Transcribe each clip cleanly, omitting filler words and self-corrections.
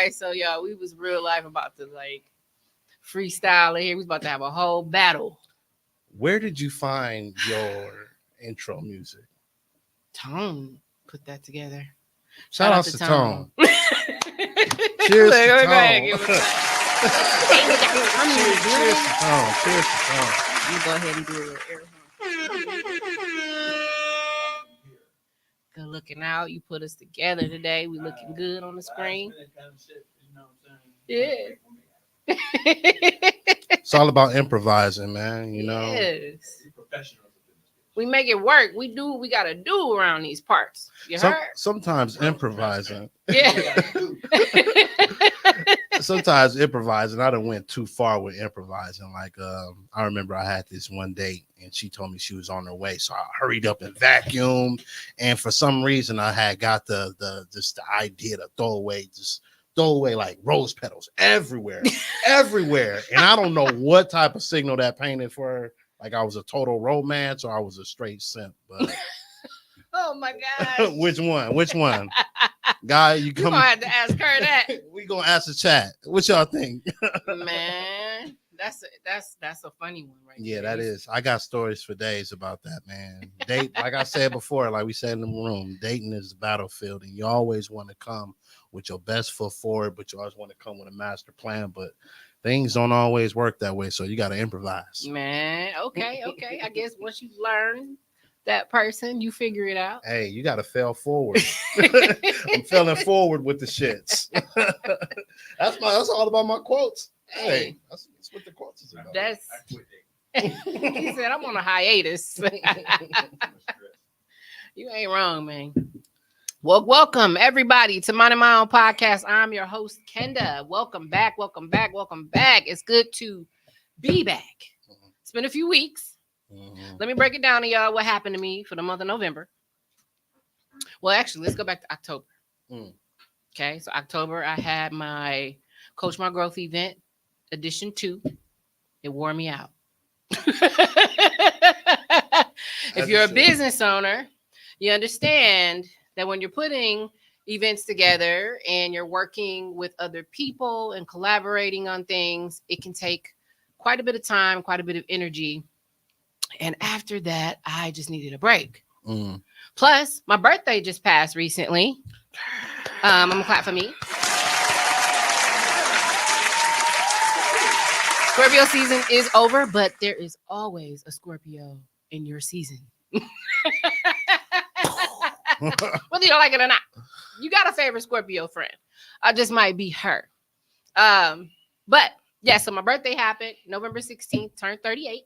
right, so y'all, we was real life about to like freestyle in here. We was about to have a whole battle. Where did you find your intro music? Tone put that together. Shout out to Tone. Cheers Cheers to Go Tone. ahead, give it a- Hey, we got Tone in the Cheers building. to Tone. Cheers to Tone. You go ahead and do a little air horn. Good looking out. You put us together today. We looking good on the screen. Yeah. It's all about improvising, man. You know. Yes. We make it work. We do what we gotta do around these parts. You heard? Sometimes improvising. Yeah. Sometimes improvising. I done went too far with improvising. Like I remember I had this one date and she told me she was on her way, so I hurried up and vacuumed. And for some reason, I had got the idea to throw away like rose petals everywhere, everywhere. And I don't know what type of signal that painted for her. Like I was a total romance or I was a straight simp. But Oh my God. Which one? Guy, you gonna have to ask her that. We gonna ask the chat. What y'all think? Man, that's a funny one, right? Yeah, there. that is. I got stories for days about that, man. Date, like I said before, like we said in the room, dating is a battlefield, and you always want to come with your best foot forward, but you always want to come with a master plan. But things don't always work that way, so you got to improvise. Man, okay. I guess once you learn that person, you figure it out. Hey, you got to fail forward. I'm failing forward with the shits. That's all about my quotes. Hey, that's what the quotes is about. He said, I'm on a hiatus. You ain't wrong, man. Well, welcome everybody to Minding My Own Podcast. I'm your host, Kenda. Welcome back. It's good to be back. It's been a few weeks. Let me break it down to y'all what happened to me for the month of November. Well, actually, let's go back to October. Okay, so October, I had my Coach My Growth event, edition 2. It wore me out. If you're a business owner, you understand that when you're putting events together and you're working with other people and collaborating on things, it can take quite a bit of time, quite a bit of energy. And after that, I just needed a break. Plus, my birthday just passed recently. I'm going to clap for me. Scorpio season is over, but there is always a Scorpio in your season. Whether you don't like it or not. You got a favorite Scorpio friend. I just might be her. But, yeah, so my birthday happened November 16th, turned 38.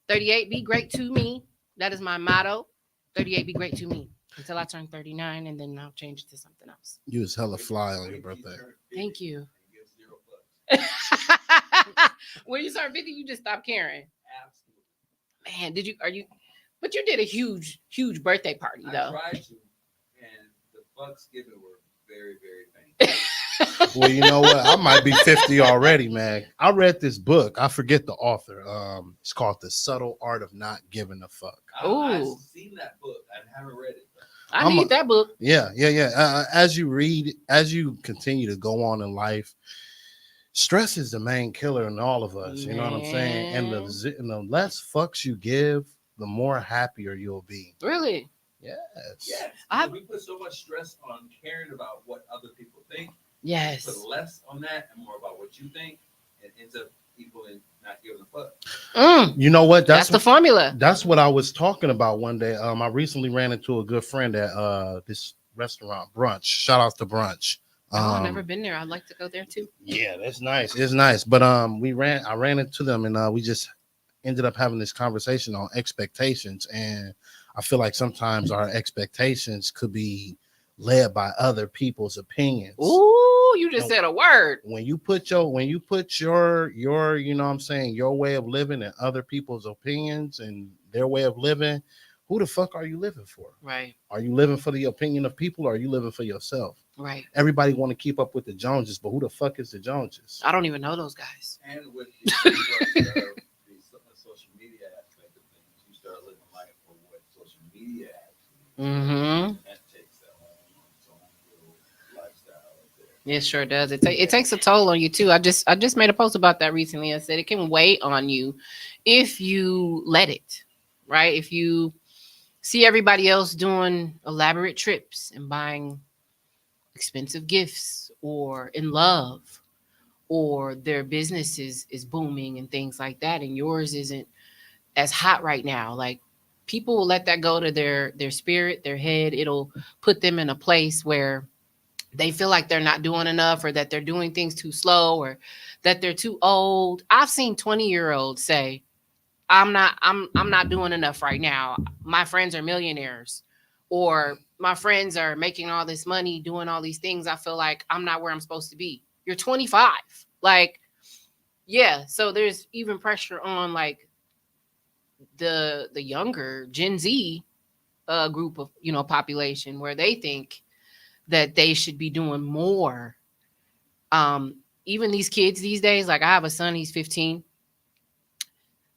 38, be great to me. That is my motto. 38, be great to me. Until I turn 39, and then I'll change it to something else. You was hella fly on your birthday. Thank you. When you turn 50, you just stop caring. Man, but you did a huge birthday party, though. I tried to, and the fucks given were very, very faint. Well, you know what? I might be 50 already, man. I read this book. I forget the author. It's called The Subtle Art of Not Giving a Fuck. I've seen that book. I haven't read it. I need that book. Yeah. As you continue to go on in life, stress is the main killer in all of us. You know what I'm saying? And the less fucks you give, the more happier you'll be. Really? Yes. We put so much stress on caring about what other people think. Yes. Put less on that and more about what you think, and ends up people in not giving a fuck. You know what? That's the formula. That's what I was talking about one day. I recently ran into a good friend at this restaurant, Brunch. Shout out to Brunch. I've never been there. I'd like to go there too. Yeah, that's nice. It's nice. But I ran into them and we just ended up having this conversation on expectations. And I feel like sometimes our expectations could be led by other people's opinions. Ooh, you just said a word. When you put your you know what I'm saying, your way of living and other people's opinions and their way of living, who the fuck are you living for? Right. Are you living for the opinion of people or are you living for yourself? Right. Everybody want to keep up with the Joneses, but who the fuck is the Joneses? I don't even know those guys. And with the social media aspect of things, you start living life for what social media actually that takes that whole lifestyle. It sure does. It takes a toll on you too. I just made a post about that recently. I said it can weigh on you if you let it, right? If you see everybody else doing elaborate trips and buying expensive gifts or in love, or their business is booming and things like that, and yours isn't as hot right now. Like, people will let that go to their spirit, their head. It'll put them in a place where they feel like they're not doing enough, or that they're doing things too slow, or that they're too old. I've seen 20-year-olds say, I'm not doing enough right now. My friends are millionaires, or my friends are making all this money doing all these things. I feel like I'm not where I'm supposed to be. You're 25. Like, yeah, so there's even pressure on like the younger Gen Z group of, population, where they think that they should be doing more. Even these kids these days, like I have a son, he's 15.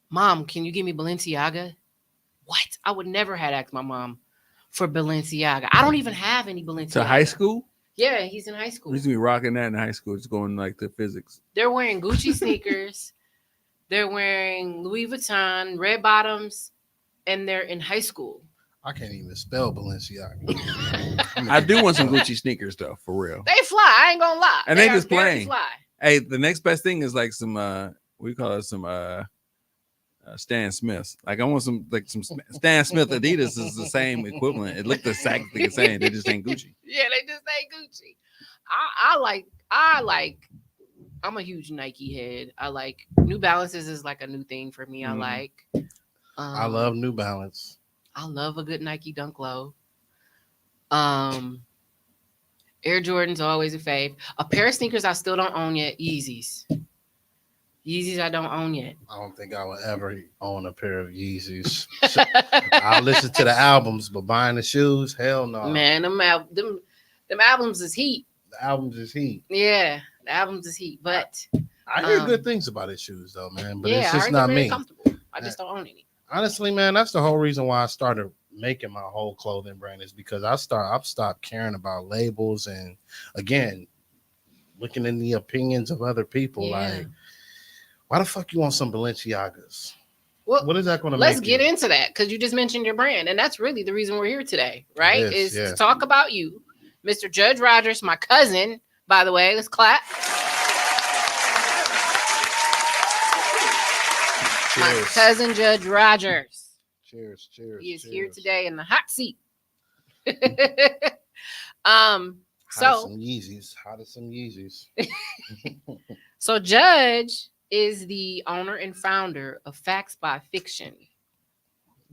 Mom, can you give me Balenciaga? What? I would never have asked my mom for Balenciaga. I don't even have any Balenciaga. To high school? Yeah, he's in high school. We used to be rocking that in high school, just going like to physics. They're wearing Gucci sneakers. They're wearing Louis Vuitton, red bottoms, and they're in high school. I can't even spell Balenciaga. I do want some Gucci sneakers though, for real. They fly. I ain't gonna lie. And they are just very plain. fly. Hey, the next best thing is like some we call it some Stan Smiths. Like I want some Stan Smith Adidas is the same equivalent. It looked exactly the same. They just ain't Gucci. Yeah, they just ain't Gucci. I like. I'm a huge Nike head. I like New Balances is like a new thing for me. I like. I love New Balance. I love a good Nike Dunk Low. Air Jordans are always a fave. A pair of sneakers I still don't own yet. Yeezys. Yeezys I don't own yet. I don't think I will ever own a pair of Yeezys. I'll listen to the albums, but buying the shoes, hell no. Man, them albums is heat. The albums is heat. Yeah, the albums is heat. But I hear good things about his shoes though, man. But yeah, it's I just heard not they're very me. comfortable. I just don't own any. Honestly, man, that's the whole reason why I started making my whole clothing brand, is because I've stopped caring about labels, and again, looking in the opinions of other people. Yeah. Like, why the fuck you want some Balenciagas? Well, What is that going to make? let's get into that, because you just mentioned your brand, and that's really the reason we're here today, right? It Is is, to talk about you, Mr. Judge Rogers, my cousin, by the way. Let's clap. My Cheers. cousin Judge Rogers. Cheers. He is cheers. here today in the hot seat. Hot So as some Yeezys. so Judge is the owner and founder of Facts by Fiction.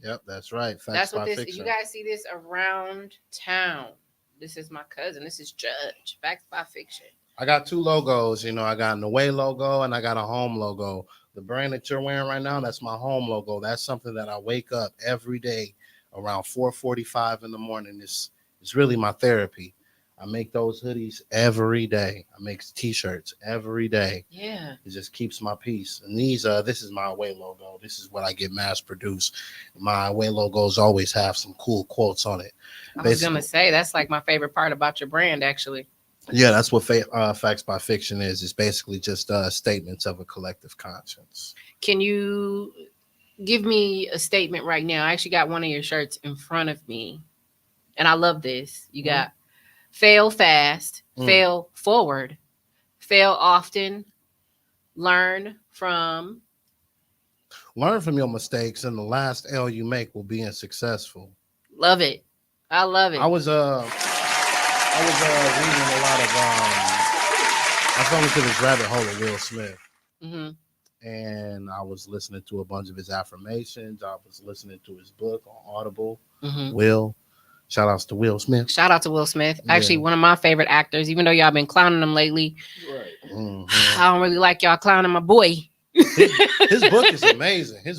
Yep, that's right. Facts That's what by this. Fiction. You guys see this around town. This is my cousin. This is Judge. Facts by Fiction. I got two logos. I got an away logo and I got a home logo. The brand that you're wearing right now, that's my home logo. That's something that I wake up every day around 4:45 in the morning. It's really my therapy. I make those hoodies every day. I make t-shirts every day. Yeah. It just keeps my peace. And this is my away logo. This is what I get mass produced. My away logos always have some cool quotes on it. I was gonna say that's like my favorite part about your brand, actually. Yeah, that's what Facts by Fiction is. It's basically just statements of a collective conscience. Can you give me a statement right now? I actually got one of your shirts in front of me, and I love this. You got fail fast, fail forward, fail often, learn from your mistakes, and the last L you make will be successful. Love it. I love it. I was reading a lot of I fell into this rabbit hole of Will Smith. And I was listening to a bunch of his affirmations. I was listening to his book on Audible. Shout outs to Will Smith. Shout out to Will Smith. Actually, one of my favorite actors, even though y'all been clowning him lately. Right. I don't really like y'all clowning my boy. His book is amazing. Yeah,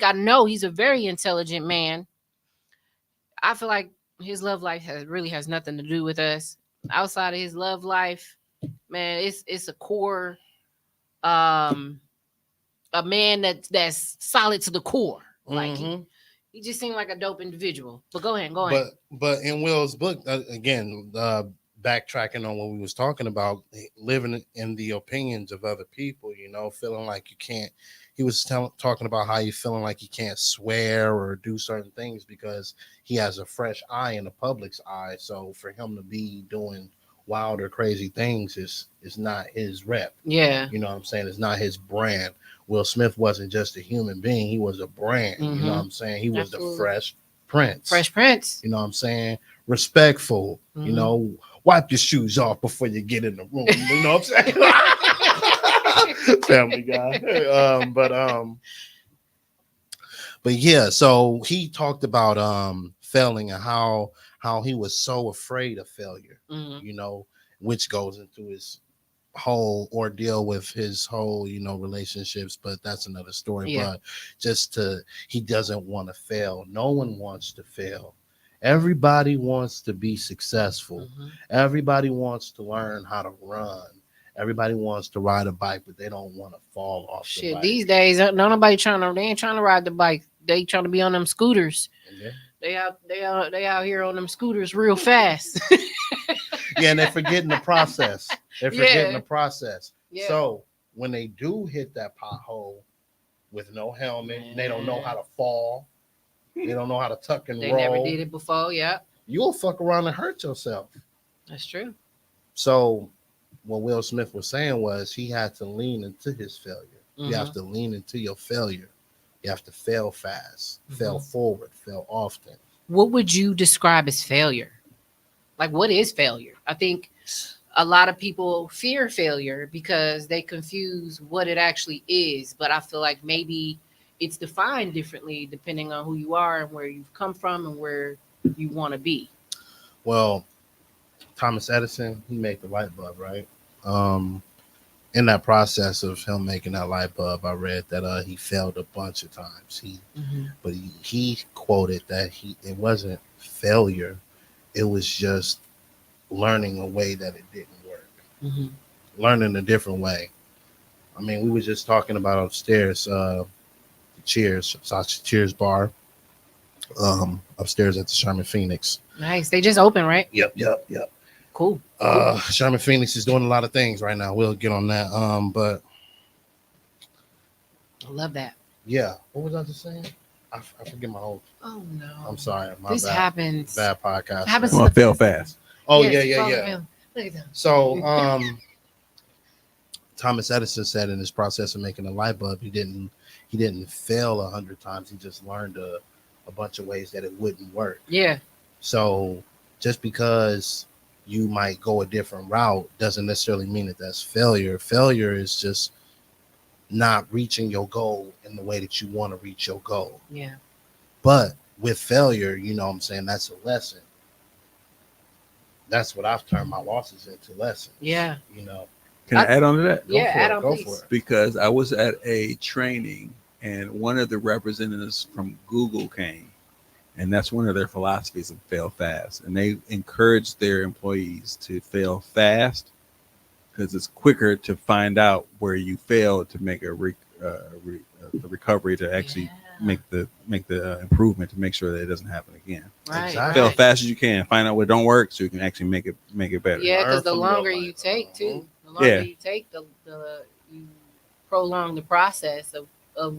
I know he's a very intelligent man. I feel like his love life has nothing to do with us. Outside of his love life, man, it's a core, a man that's solid to the core. Like He just seemed like a dope individual. But go ahead. But in Will's book, again, backtracking on what we was talking about, living in the opinions of other people, feeling like you can't. He was talking about how you feeling like you can't swear or do certain things because he has a fresh eye in the public's eye. So for him to be doing wild or crazy things is not his rep. Yeah. You know what I'm saying? It's not his brand. Will Smith wasn't just a human being. He was a brand. You know what I'm saying? He was Absolutely. the Fresh Prince. Fresh Prince. You know what I'm saying? Respectful. Wipe your shoes off before you get in the room. You know what I'm saying? Family Guy. But yeah, so he talked about failing and how he was so afraid of failure, which goes into his whole ordeal with his whole relationships, but that's another story. Yeah. But he doesn't want to fail. No one wants to fail. Everybody wants to be successful. Everybody wants to learn how to run. Everybody wants to ride a bike, but they don't want to fall off the Shit, bike. these days, they ain't trying to ride the bike. They trying to be on them scooters. Yeah. They out here on them scooters real fast. Yeah, and they're forgetting the process. They're forgetting the process. Yeah. So when they do hit that pothole with no helmet, they don't know how to fall. They don't know how to tuck and They roll. never did it before. Yeah, You'll fuck around and hurt yourself. that's true. So what Will Smith was saying was he had to lean into his failure. You have to lean into your failure. You have to fail fast, fail forward, fail often. What would you describe as failure? Like, what is failure? I think a lot of people fear failure because they confuse what it actually is. But I feel like maybe it's defined differently depending on who you are and where you've come from and where you want to be. Well, Thomas Edison, he made the light bulb, right? In that process of him making that light bulb, I read that he failed a bunch of times. But he quoted that it wasn't failure. It was just learning a way that it didn't work. Learning a different way. I mean, we were just talking about upstairs, Cheers bar, upstairs at the Sherman Phoenix. Nice. They just opened, right? Yep. Cool. Sherman Phoenix is doing a lot of things right now. We'll get on that. But I love that. yeah, what was I just saying? I forget my whole. Oh no. I'm sorry. This bad. happens. Bad podcast. It happens I'm gonna fail fast. Oh Yes, yeah. Look at them. So Thomas Edison said in his process of making a light bulb, he didn't fail 100 times. He just learned a bunch of ways that it wouldn't work. Yeah. So just because you might go a different route doesn't necessarily mean that that's failure. Failure is just not reaching your goal in the way that you want to reach your goal. Yeah. But with failure, you know what I'm saying, that's a lesson. That's what I've turned my losses into lessons. Yeah. Can I add on to that? Yeah, add on, Go please. for it. Because I was at a training and one of the representatives from Google came, and that's one of their philosophies of fail fast. And they encourage their employees to fail fast because it's quicker to find out where you failed to make a recovery to actually make the improvement to make sure that it doesn't happen again. Right. Exactly. Fail fast as you can, find out what don't work so you can actually make it better. Yeah, because Learn the from longer your you life. take, too, the longer you take, the you prolong the process of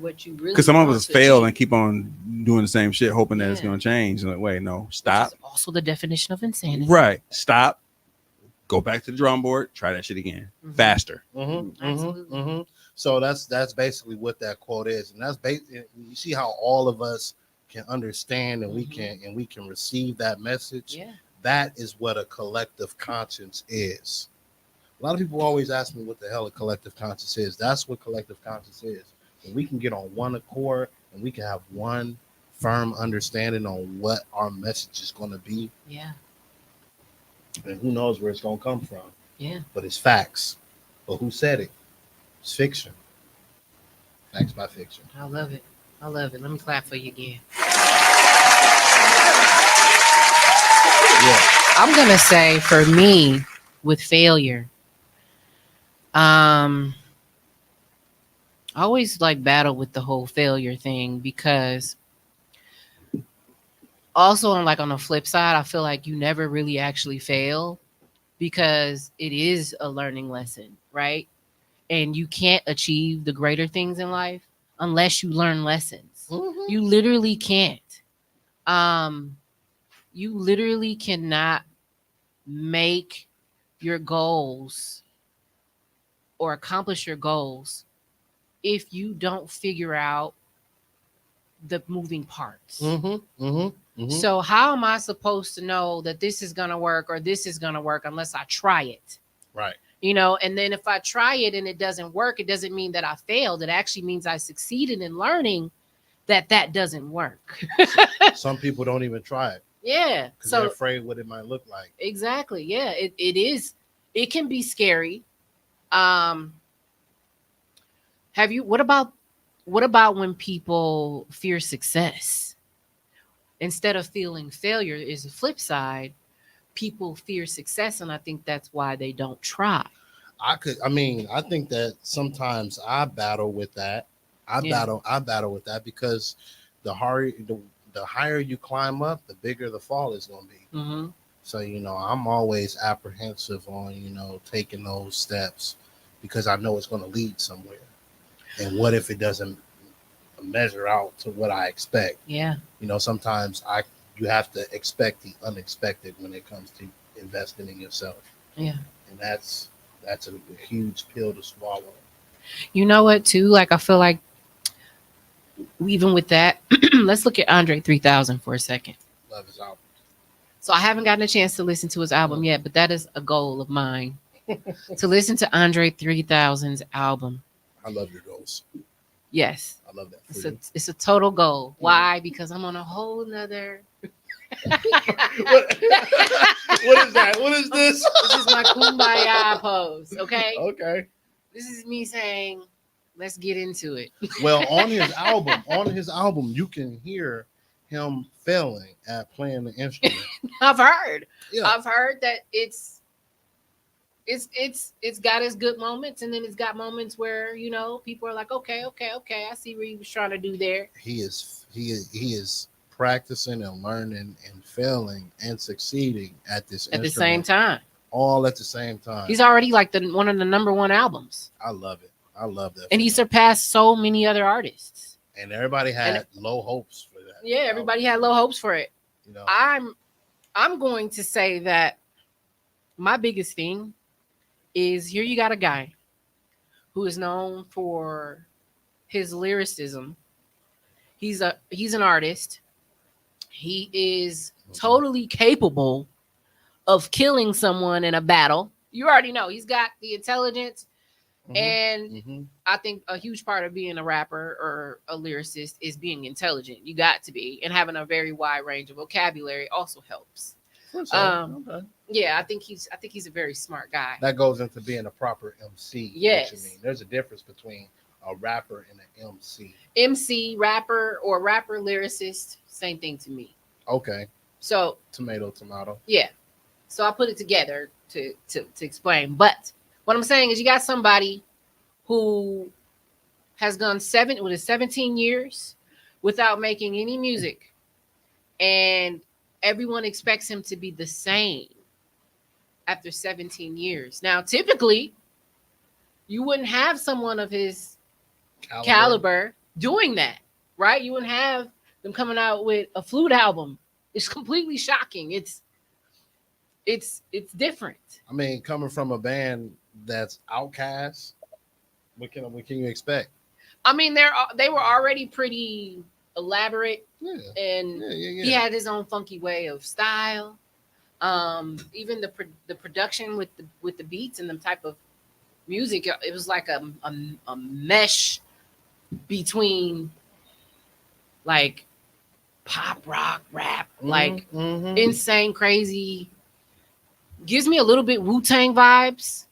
what you really. Because some of want us to fail achieve. and keep on doing the same shit, hoping that it's Yeah. going to change. Like, wait, no, Which stop. is also the definition of insanity. Right, stop. Go back to the drawing board. Try that shit again, faster. Absolutely. So that's basically what that quote is, and that's basically, you see how all of us can understand and we can receive that message. Yeah. That is what a collective conscience is. A lot of people always ask me what the hell a collective conscience is. That's what collective conscience is. When we can get on one accord and we can have one firm understanding on what our message is going to be, Yeah. and who knows where it's going to come from. Yeah. But it's facts. But who said it? It's fiction. Facts by fiction. I love it. Let me clap for you again. Yeah. I'm gonna say for me with failure, I always like battle with the whole failure thing because also on the flip side, I feel like you never really actually fail because it is a learning lesson, right? And you can't achieve the greater things in life unless you learn lessons. Mhm. You literally can't. You literally cannot make your goals or accomplish your goals if you don't figure out the moving parts. So how am I supposed to know that this is going to work or this is going to work unless I try it? Right. And then if I try it and it doesn't work, it doesn't mean that I failed. It actually means I succeeded in learning that doesn't work. Some people don't even try it Yeah. because they're So afraid what it might look like. exactly. Yeah, it is. It can be scary. Have you, what about when people fear success? Instead of feeling failure is the flip side. People fear success, and I think that's why they don't try. I think that sometimes I battle with that. I battle with that because the higher you climb up, the bigger the fall is going to be. Mm-hmm. So, I'm always apprehensive on, taking those steps because I know it's going to lead somewhere. And what if it doesn't measure out to what I expect? Yeah. Sometimes you have to expect the unexpected when it comes to investing in yourself. Yeah. And that's a huge pill to swallow. You know what, too? I feel like even with that, let's look at Andre 3000 for a second. Love his album. So I haven't gotten a chance to listen to his album yet, but that is a goal of mine to listen to Andre 3000's album. I love your goals. Yes. I love that. It's a total goal. Why? Because I'm on a whole nother. What is that? What is this? This is my kumbaya pose. Okay. Okay. This is me saying, let's get into it. Well, on his album, you can hear him failing at playing the instrument. I've heard that it's got its good moments, and then it's got moments where people are like, okay, I see what he was trying to do there. He is practicing and learning and failing and succeeding at this at the same time. All at the same time. He's already like one of the number one albums. I love it. I love that. And he surpassed so many other artists. And everybody had low hopes for that. Yeah, everybody had low hopes for it. I'm going to say that my biggest thing is here you got a guy who is known for his lyricism. He's an artist. He is totally capable of killing someone in a battle. You already know he's got the intelligence. And I think a huge part of being a rapper or a lyricist is being intelligent. You got to be, and having a very wide range of vocabulary also helps. Okay. Yeah, I think he's a very smart guy. That goes into being a proper MC. Yes. What you mean. There's a difference between a rapper and an MC. MC, rapper, or rapper lyricist, same thing to me. Okay. So tomato. Yeah. So I put it together to explain. But what I'm saying is you got somebody who has gone 17 years without making any music. And everyone expects him to be the same after 17 years. Now, typically, you wouldn't have someone of his caliber doing that, right? You wouldn't have them coming out with a flute album. It's completely shocking. It's different. I mean, coming from a band that's Outkast, what can you expect? I mean, they were already pretty elaborate, and he had his own funky way of style. Even the production with the beats and the type of music, it was like a mesh between like pop, rock, rap, like insane, crazy. Gives me a little bit Wu-Tang vibes.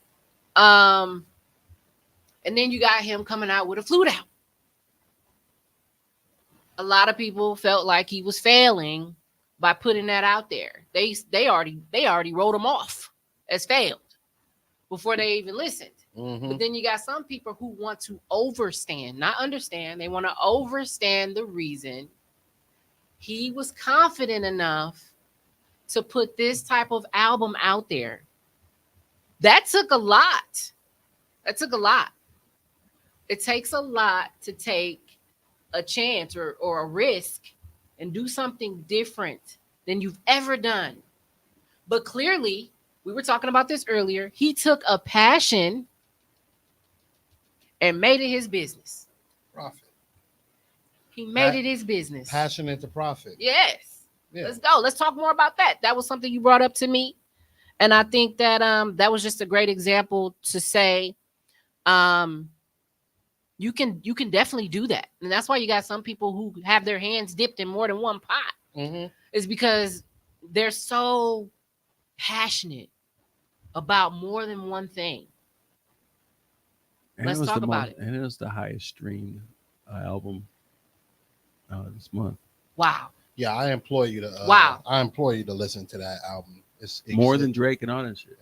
And then you got him coming out with a flute album. A lot of people felt like he was failing by putting that out there. They already wrote him off as failed before they even listened. But then you got some people who want to overstand, not understand. They want to overstand the reason he was confident enough to put this type of album out there. That took a lot. That took a lot. It takes a lot to take a chance or a risk and do something different than you've ever done. But clearly, we were talking about this earlier. He took a passion and made it his business. Profit. He made it his business. Passion into profit. Yes. Yeah. Let's go. Let's talk more about that. That was something you brought up to me. And I think that that was just a great example to say you can definitely do that. And that's why you got some people who have their hands dipped in more than one pot. Mm-hmm. Is because they're so passionate about more than one thing. And Let's talk about it. And it was the highest streamed album this month. Wow. Yeah, I implore you to. Wow. I implore you to listen to that album. It's More than Drake and all that shit.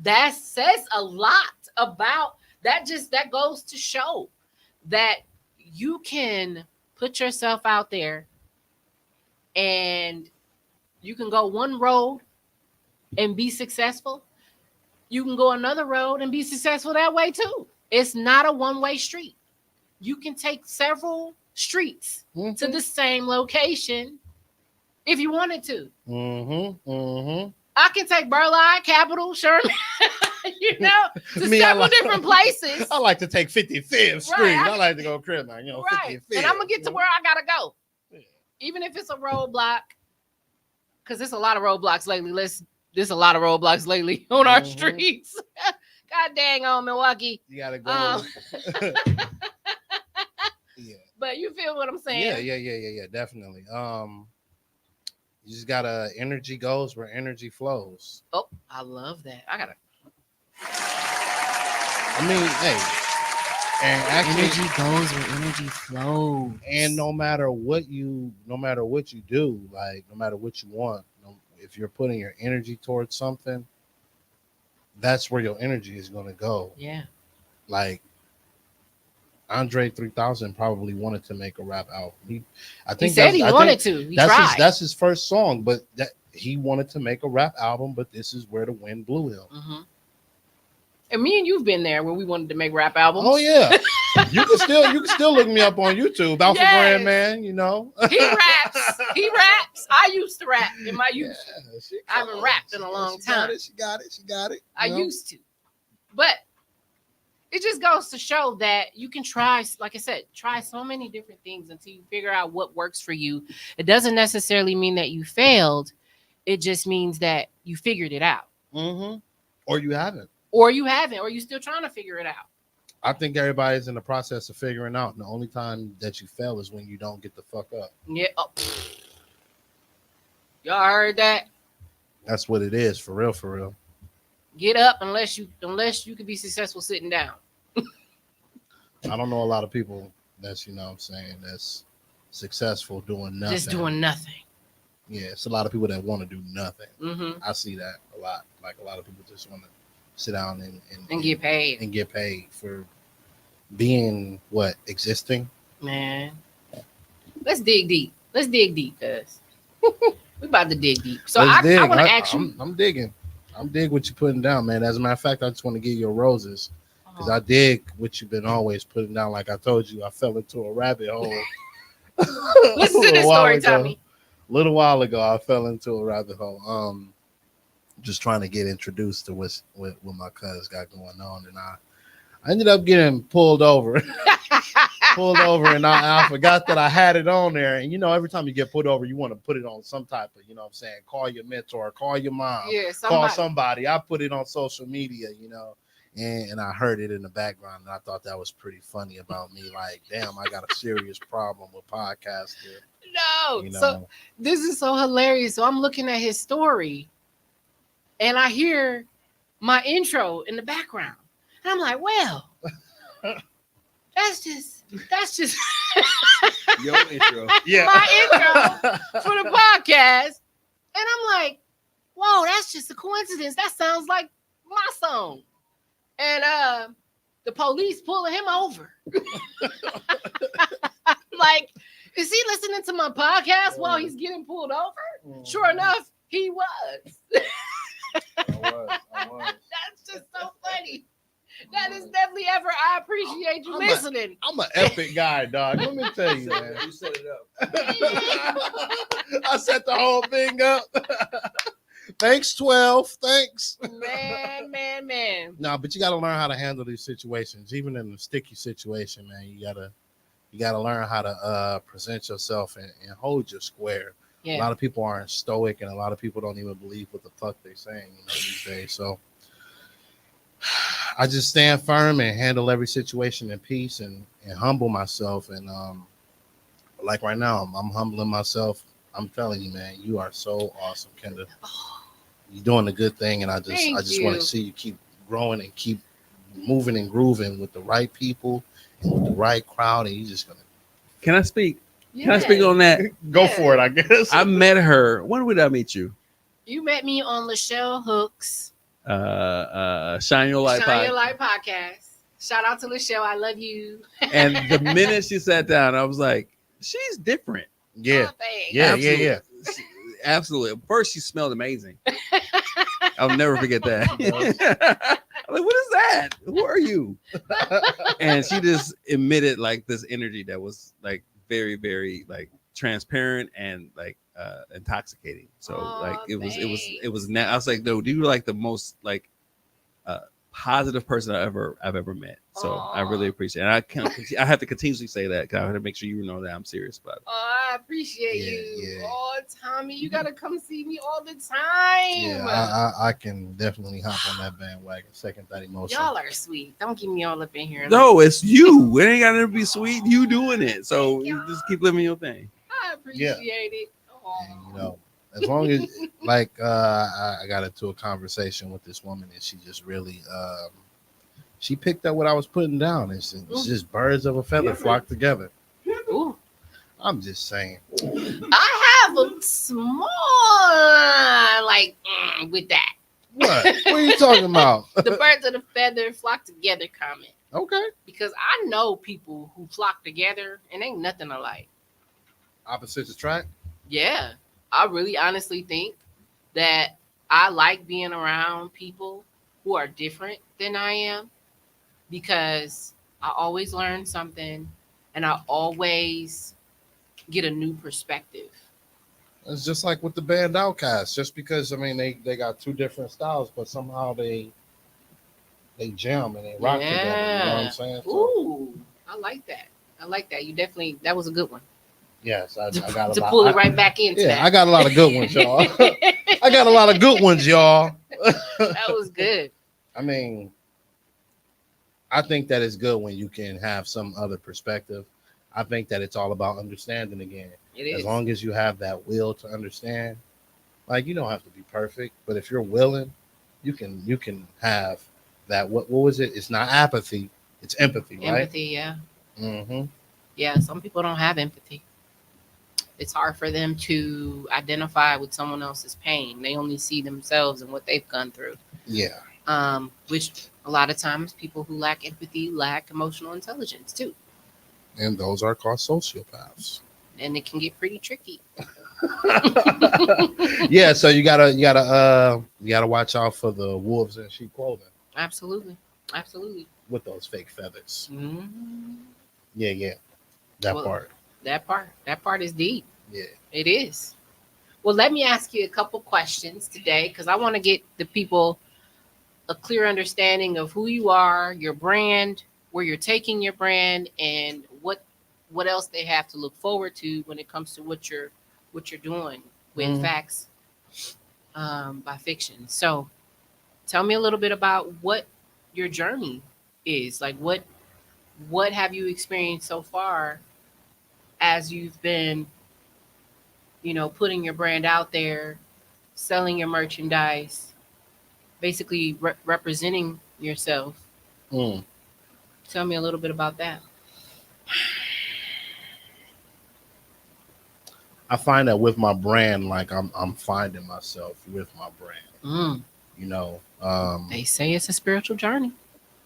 That says a lot about that. Just that goes to show that you can put yourself out there and you can go one road and be successful. You can go another road and be successful that way too. It's not a one-way street. You can take several streets to the same location if you wanted to. I can take Burleigh, Capitol, Sherman, to several different places. I like to take 55th Street. Right, I like to go crib, man. 55th. And I'm gonna get to where I gotta go, even if it's a roadblock. Because there's a lot of roadblocks lately. There's a lot of roadblocks lately on our streets. God dang on Milwaukee. You gotta go. Yeah. But you feel what I'm saying? Yeah, definitely. You just gotta energy goes where energy flows. Oh, I love that. I mean, hey, and actually, energy goes where energy flows. And no matter what you do, like no matter what you want, if you're putting your energy towards something, that's where your energy is gonna go. Yeah. Like Andre 3000 probably wanted to make a rap album. He said he wanted to. He tried. That's his first song, but that he wanted to make a rap album. But this is where the wind blew him. Mm-hmm. And me and you've been there when we wanted to make rap albums. Oh yeah, you can still look me up on YouTube, Alpha Brand Man. You know he raps. I used to rap in my youth. Yeah, I haven't rapped in a long time. She got it. I used to, but it just goes to show that you can try, like I said, try so many different things until you figure out what works for you. It doesn't necessarily mean that you failed. It just means that you figured it out. Mm-hmm. Or you haven't. Or you're still trying to figure it out. I think everybody's in the process of figuring out. And the only time that you fail is when you don't get the fuck up. Yeah. Oh. Y'all heard that? That's what it is, for real. Get up unless you can be successful sitting down. I don't know a lot of people that's, that's successful doing nothing. Just doing nothing. Yeah, it's a lot of people that want to do nothing. Mm-hmm. I see that a lot. Like a lot of people just want to sit down and get paid. And get paid for being existing. Man. Let's dig deep. Cuz. We about to dig deep. So I want to ask you. I'm digging. I'm dig what you're putting down, man. As a matter of fact, I just want to give you roses because I dig what you've been always putting down. Like I told you, I fell into a rabbit hole. Listen to this story, Tommy. A little while ago, I fell into a rabbit hole. Just trying to get introduced to what my cuz got going on, and I ended up getting pulled over. And I forgot that I had it on there. And every time you get pulled over, you want to put it on some type of, call your mentor, call your mom, call somebody. I put it on social media, and I heard it in the background, and I thought that was pretty funny about me. Like, damn, I got a serious problem with podcasting. No, so this is so hilarious. So I'm looking at his story, and I hear my intro in the background, and I'm like, well, that's just your intro. Yeah, my intro for the podcast. And I'm like, whoa, that's just a coincidence. That sounds like my song. And the police pulling him over. Like, Is he listening to my podcast while he's getting pulled over? Sure enough, he was. I was. That's just so funny. That is definitely ever. I appreciate you I'm a- listening. I'm an epic guy, dog. Let me tell you, man. You set it up. I set the whole thing up. Thanks, 12. Thanks. Man. No, but you got to learn how to handle these situations, even in a sticky situation, man. You gotta learn how to present yourself and hold your square. A Yeah. lot of people aren't stoic, and a lot of people don't even believe what the fuck they're saying, these days. So I just stand firm and handle every situation in peace and humble myself. And like right now, I'm humbling myself. I'm telling you, man, you are so awesome, Kenda. You're doing a good thing, and I just Thank want you. to see you keep growing and keep moving and grooving with the right people and with the right crowd, and you're just gonna Can I speak? Yeah. Can I speak on that? go Yeah. for it, I guess. I met her. When did I meet you? You met me on Lachelle Hooks Shine Your Light Shine Your Pod. Light podcast. Shout out to Lachelle. I love you. And the minute she sat down, I was like, she's different. Yeah, Oh, thanks. yeah, Absolutely. yeah. Absolutely. First, she smelled amazing. I'll never forget that. I'm like, what is that? Who are you? And she just emitted like this energy that was like very, very like transparent and like intoxicating. So Aw, like it was thanks. I was like, no, you were like the most like positive person I've ever met. So I really Aw. appreciate it. And I have to continuously say that because I have to make sure you know that I'm serious about it. Oh, I appreciate Yeah, you. yeah. Oh, Tommy, you gotta come see me all the time. Yeah, I can definitely hop on that bandwagon. Second that emotion. Y'all are sweet. Don't get me all up in here. No, it's you. It ain't gotta be sweet. You doing it. So Thank you y'all. just keep living your thing. I appreciate it. And, Oh. as long as like I got into a conversation with this woman, and she just really she picked up what I was putting down. It's just birds of a feather flock together. Ooh. I'm just saying. I have a small like with that. What? What are you talking about? The birds of the feather flock together comment. Okay. Because I know people who flock together and ain't nothing alike. Opposites attract. Yeah. I really honestly think that I like being around people who are different than I am because I always learn something and I always get a new perspective. It's just like with the band Outkast. Just because they got two different styles, but somehow they jam and they rock together. You know what I'm saying? So, Ooh, I like that. I like that. You definitely, that was a good one. yes, I got a To lot. pull it right back into Yeah, that. I got a lot of good ones, y'all. I got a lot of good ones, y'all. That was good. I mean, I think that it's good when you can have some other perspective. I think that it's all about understanding again. It As is. long as you have that will to understand, like you don't have to be perfect, but if you're willing, you can have that. What was it? It's not apathy, it's empathy, right? Empathy, yeah. Mm-hmm. Yeah, some people don't have empathy. It's hard for them to identify with someone else's pain. They only see themselves and what they've gone through. Yeah. Which a lot of times people who lack empathy lack emotional intelligence too. And those are called sociopaths. And it can get pretty tricky. Yeah, so you gotta watch out for the wolves in sheep clothing Absolutely. Absolutely. with those fake feathers. Mhm. Yeah. That Well, part. That part is deep. Yeah. It is. Well, let me ask you a couple questions today because I want to get the people a clear understanding of who you are, your brand, where you're taking your brand, and what else they have to look forward to when it comes to what you're doing with Mhm. facts by fiction. So, tell me a little bit about what your journey is. Like, what have you experienced so far as you've been, putting your brand out there, selling your merchandise, basically representing yourself. Mm. Tell me a little bit about that. I find that with my brand, like I'm finding myself with my brand. You know, They say it's a spiritual journey.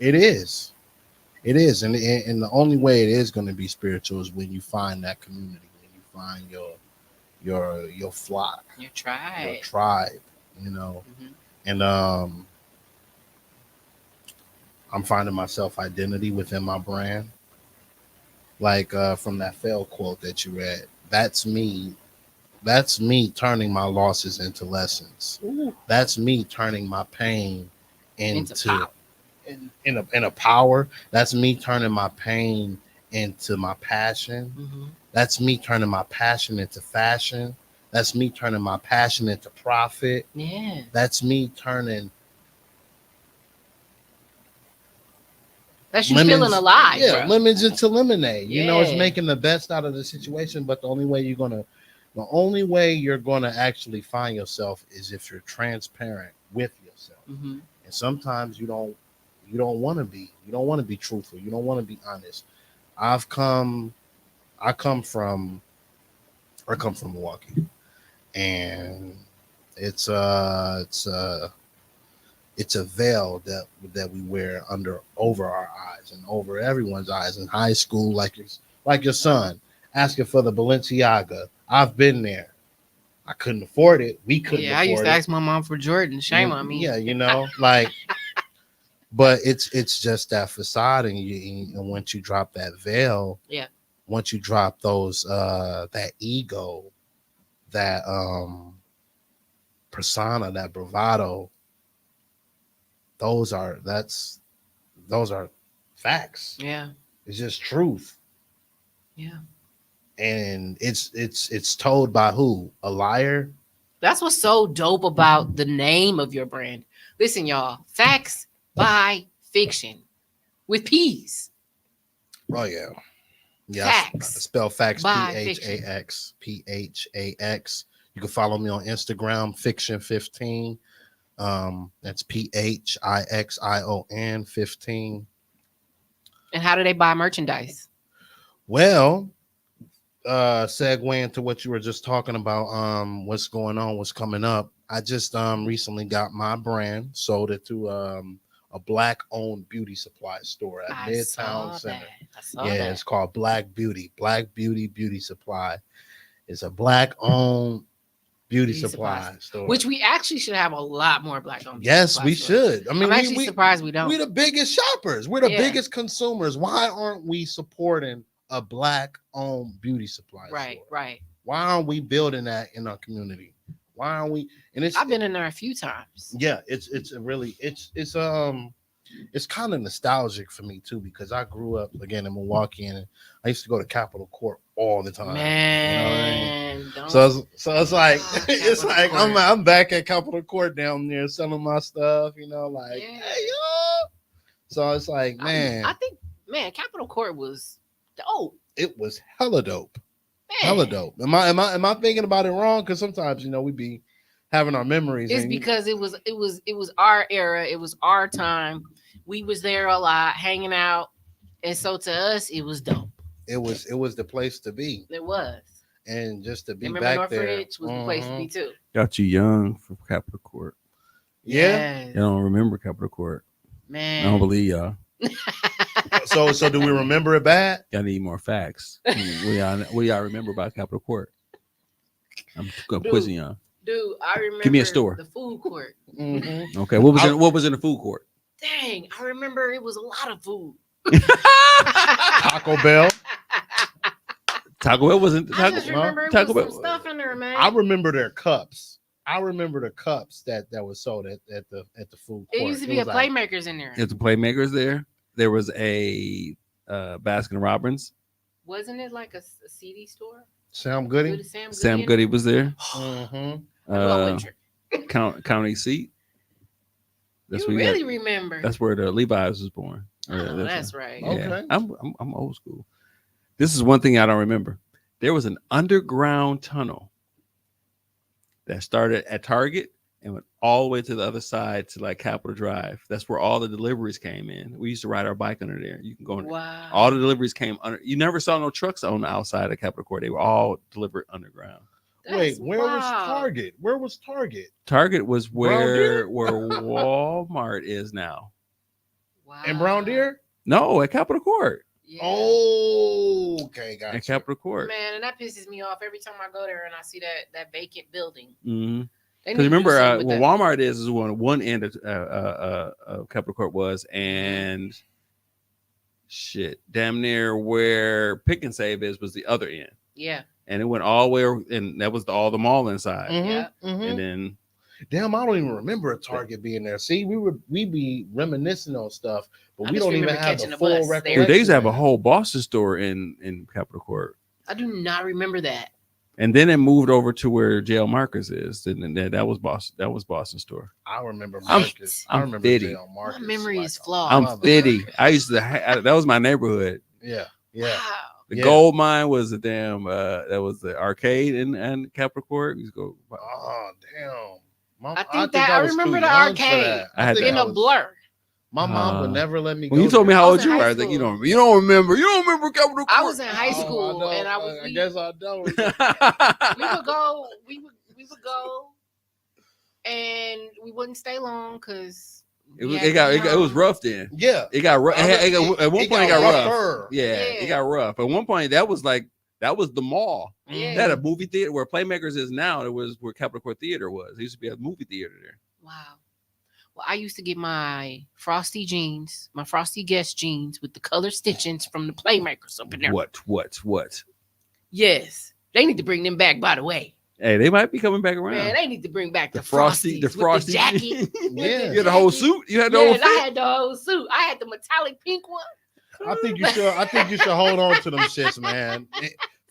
it is, and the only way it is going to be spiritual is when you find that community, find your flock, Your your tribe. tribe, you know. Mhm. And I'm finding myself identity within my brand. Like from that fail quote that you read, that's me. That's me turning my losses into lessons. Ooh, That's me turning my pain into into power. in a power. That's me turning my pain into my passion. Mhm. That's me turning my passion into fashion. That's me turning my passion into profit. Yeah. That's me turning That's you feeling alive, yeah, bro. lemons into lemonade. You know, it's Yeah. making the best out of the situation. But the only way you're gonna actually find yourself is if you're transparent with yourself. Mhm. And sometimes you don't want to be. You don't want to be truthful. You don't want to be honest. I've come. I come from. I come from Milwaukee, and it's a veil that we wear under over our eyes and over everyone's eyes in high school, like your son asking for the Balenciaga. I've been there. I couldn't afford it. We couldn't Yeah, I used afford to it. ask my mom for Jordan. Shame on me. Yeah, you know, like, but it's just that facade, and once you drop that veil, Yeah. once you drop those that ego, that persona, that bravado, those are those are facts. Yeah. It's just truth. Yeah. And it's told by who? A liar? That's what's so dope about the name of your brand. Listen, y'all, facts by fiction with P's. Oh yeah. Yeah. Facts Spell facts by PHAX. PHAX. You can follow me on Instagram, fiction15. That's PHIXION 15. And how do they buy merchandise? Well, segue into what you were just talking about, what's going on, what's coming up. I just recently got my brand, sold it to a black owned beauty supply store at I Midtown saw Center. that. I saw Yeah, that. it's called Black Beauty Beauty Supply. It's a black owned beauty Beauty supply supplies. store. Which we actually should have a lot more black owned. Yes, we should. I mean, I'm actually surprised we don't. we're the biggest shoppers. We're the Yeah. biggest consumers. Why aren't we supporting a black owned beauty supply Right, store? right. Why aren't we building that in our community? Why aren't we? And it's I've been in there a few times. yeah, it's a really it's kind of nostalgic for me too, because I grew up again in Milwaukee and I used to go to Capitol Court all the time. Man, don't. So it's like Ah, it's Capitol like Court. I'm back at Capitol Court down there selling my stuff, you know, like Yeah. hey yo. So it's like, man, I think, man, Capitol Court was dope. it was hella dope. Man. Hella dope. Am I thinking about it wrong? Because sometimes, you know, we be having our memories. It's and because it was our era. It was our time. We was there a lot, hanging out, and so to us, it was dope. it was the place to be. It was. And just to be And back remember, there. Northridge was the place to be too. Got you young for Capitol Court. Yeah. Yes. You don't remember Capitol Court. Man. I don't believe y'all. So do we remember it bad? Y'all need more facts. What y'all remember about Capitol Court? I'm quizzing y'all. Dude, I remember. Give me a store. The food court. Mm-hmm. Okay, what was in the food court? Dang, I remember it was a lot of food. Taco Bell. Taco Bell wasn't. I Taco, just remember it Taco was Bell. some stuff in there, man. I remember their cups. I remember the cups that was sold at the food court. It used to be a was like- Playmakers in there. There's the Playmakers there. There was a Baskin Robbins. Wasn't it like a CD store? Sam Goody. With Sam Goody. Sam in Goody it? was there. Mm-hmm. Well, Winter. County seat. That's You where really remember. That's where the Levi's was born. Oh, that's right. Yeah. Okay. I'm old school. This is one thing I don't remember. There was an underground tunnel that started at Target and went all the way to the other side to like Capitol Drive. That's where all the deliveries came in. We used to ride our bike under there. You can go under. Wow. All the deliveries came under. You never saw no trucks on the outside of Capitol Court. They were all delivered underground. Wait, That's where was wild. Target? Where was Target? Target was Brown Deer? where Walmart is now. Wow. In Brown Deer? No, at Capitol Court. Yeah. Oh, okay, and gotcha. Capitol Court. Man, and that pisses me off every time I go there and I see that vacant building. Mm-hmm. They Because need to do remember, something with what that. Walmart is one end of Capitol Court was, and shit, damn near where Pick and Save is was the other end, Yeah. and it went all the way, and that was all the mall inside, Yeah. and then Damn, I don't even remember a Target being there. See, we be reminiscing on stuff, but I we just don't even remember have catching the a full bus there. recollection. dude, they used to have a of it. whole Boston store in Capitol Court, I do not remember that. and then it moved over to where Jail Marcus is, and that was Boston. That was Boston store. I remember I'm- Marcus. I'm I remember 50. J.L. Marcus. My memory like is a flawed. I'm mother. 50. I used to that was my neighborhood. Yeah. Wow. The Yeah. gold mine was a damn that was the arcade in Capitol Court. We used to go. Oh damn. I was remember too the young for arcade. that. I had think In that a was- blur. My mom would Uh, never let me go. When you told me there. how I old was in you were, high I was like, you school. don't remember Capitol Court. I was in high Oh, school I and I know. was I guess I don't. we would go we would go and we wouldn't stay long because it was rough then. Yeah. It got rough. At one point, it got rough. rougher. Yeah, Yeah. it got rough. At one point, that was the mall. Yeah. They had a movie theater where Playmakers is now. It was where Capitol Court Theater was. There used to be a movie theater there. Wow. Well, I used to get my Frosty jeans, my Frosty Guest jeans with the color stitchings from the Playmakers up in there. What? Yes. They need to bring them back, by the way. Hey, they might be coming back around. Man, they need to bring back the Frosty, Frosties with the jacket. Yeah. You had the whole suit. You had the Yeah, whole and I fit. had the whole suit. I had the metallic pink one. I think you should hold on to them shits, man.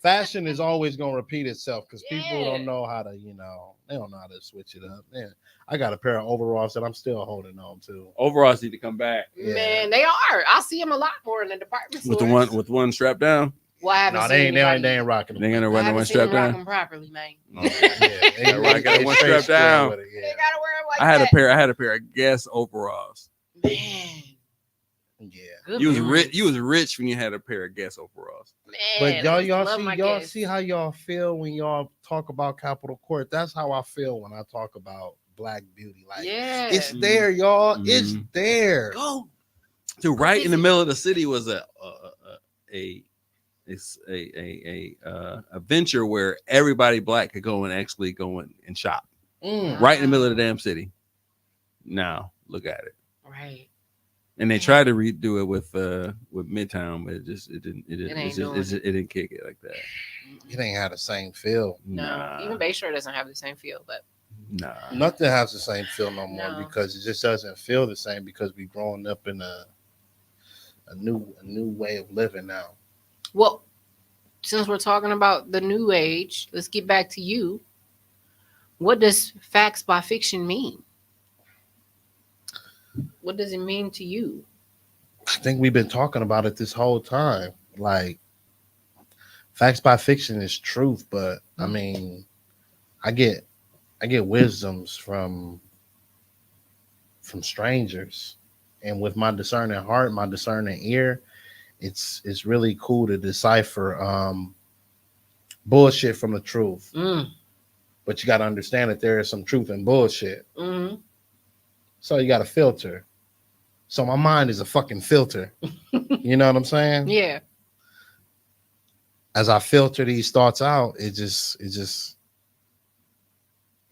Fashion is always gonna repeat itself because people Yeah. don't know how to, they don't know how to switch it up. Man, I got a pair of overalls that I'm still holding on to. Overalls need to come back Yeah. Man, they are. I see them a lot more in the department with stores. the one strapped down. Well, I haven't No, seen anybody- they ain't rocking. They ain't gonna I run the haven't one seen them strapped rock down. them properly, man. Yeah, I got one straight strapped down. with it, They yeah. gotta wear them like I had that. a pair of Guess overalls. Man, Yeah. good You was memories. rich. You was rich when you had a pair of Guess overalls. Man, But I used to love my y'all guests. see how y'all feel when y'all talk about Capitol Court. That's how I feel when I talk about Black Beauty. Like, Yeah. it's there, y'all. It's Mhm. there. Go. Dude, right in the visit. middle of the city was a venture where everybody black could go and actually go in and shop Mm. right in the middle of the damn city. Now look at it. Right. And they tried to redo it with Midtown, but it didn't kick it like that. It ain't had the same feel. No, even Bayshore doesn't have the same feel, but Nah. Nothing has the same feel no more No. because it just doesn't feel the same because we growing up in a new way of living now. well, since we're talking about the new age, let's get back to you. What does facts by fiction mean? What does it mean to you? I think we've been talking about it this whole time. Like, facts by fiction is truth, but I mean, I get wisdoms from strangers, and with my discerning heart, my discerning ear, it's really cool to decipher bullshit from the truth. Mm. But you got to understand that there is some truth in bullshit. Mm-hmm. So you got to filter. So my mind is a fucking filter. You know what I'm saying? Yeah. As I filter these thoughts out, it just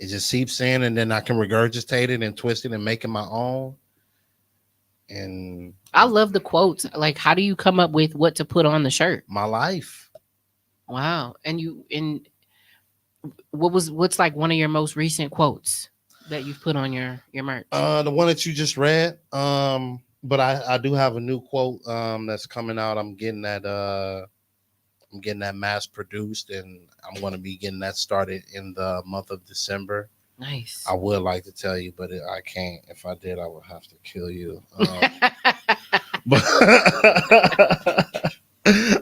seeps in, and then I can regurgitate it and twist it and make it my own. And I love the quotes. Like, how do you come up with what to put on the shirt? my life. Wow. And what's like one of your most recent quotes that you've put on your merch? The one that you just read. But I do have a new quote that's coming out. I'm getting that mass produced, and I'm going to be getting that started in the month of December. Nice. I would like to tell you, but I can't. If I did, I would have to kill you. But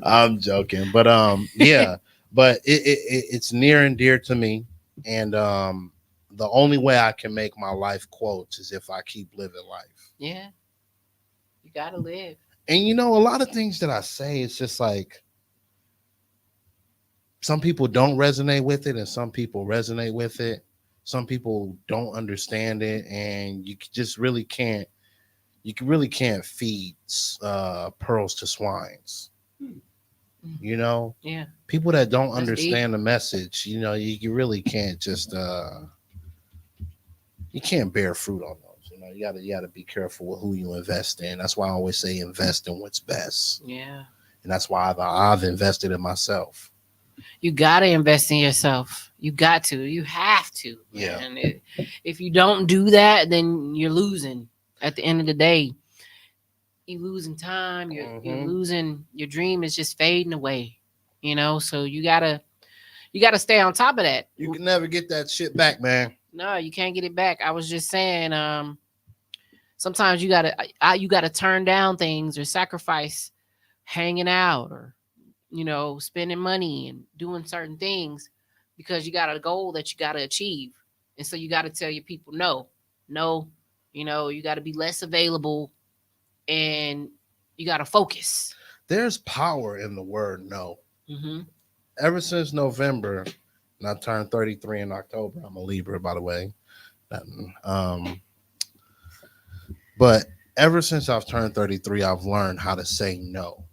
I'm joking. But yeah. But it's near and dear to me, and the only way I can make my life quotes is if I keep living life. Yeah. You gotta live. And a lot of things that I say, it's just like some people don't resonate with it, and some people resonate with it. Some people don't understand it, and you just really can't you really can't feed pearls to swines. You know, Yeah. people that don't That's understand the message, you know, you really can't just you can't bear fruit on those. You know, you gotta be careful with who you invest in. That's why I always say invest in what's best, Yeah. and that's why I've invested in myself. You got to invest in yourself. You got to. You have to. Yeah. Man. If you don't do that, then you're losing. At the end of the day, you're losing time. You're Mhm. losing. Your dream is just fading away. You know, so you gotta stay on top of that. You can never get that shit back, man. No, you can't get it back. I was just saying, sometimes you gotta turn down things or sacrifice hanging out or spending money and doing certain things because you got a goal that you gotta achieve. And so you gotta tell your people no, you gotta be less available and you gotta focus. There's power in the word no. Mm-hmm. Ever since November, and I turned 33 in October. I'm a Libra, by the way. But ever since I've turned 33, I've learned how to say no.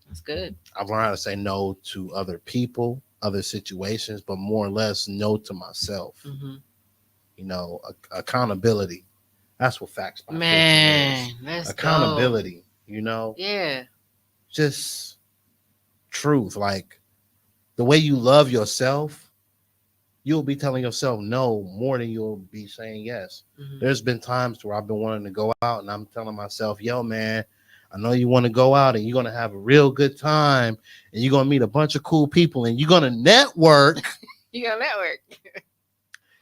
That's good. I've learned how to say no to other people, other situations, but more or less no to myself. Mm-hmm. You know, accountability. That's what Facts by Fiction Man, is. let's Accountability. You know, go. Yeah. just truth. Like the way you love yourself, you'll be telling yourself no more than you'll be saying yes. Mm-hmm. There's been times where I've been wanting to go out and I'm telling myself, yo, man, I know you want to go out and you're going to have a real good time and you're going to meet a bunch of cool people and you're going to network. You got network.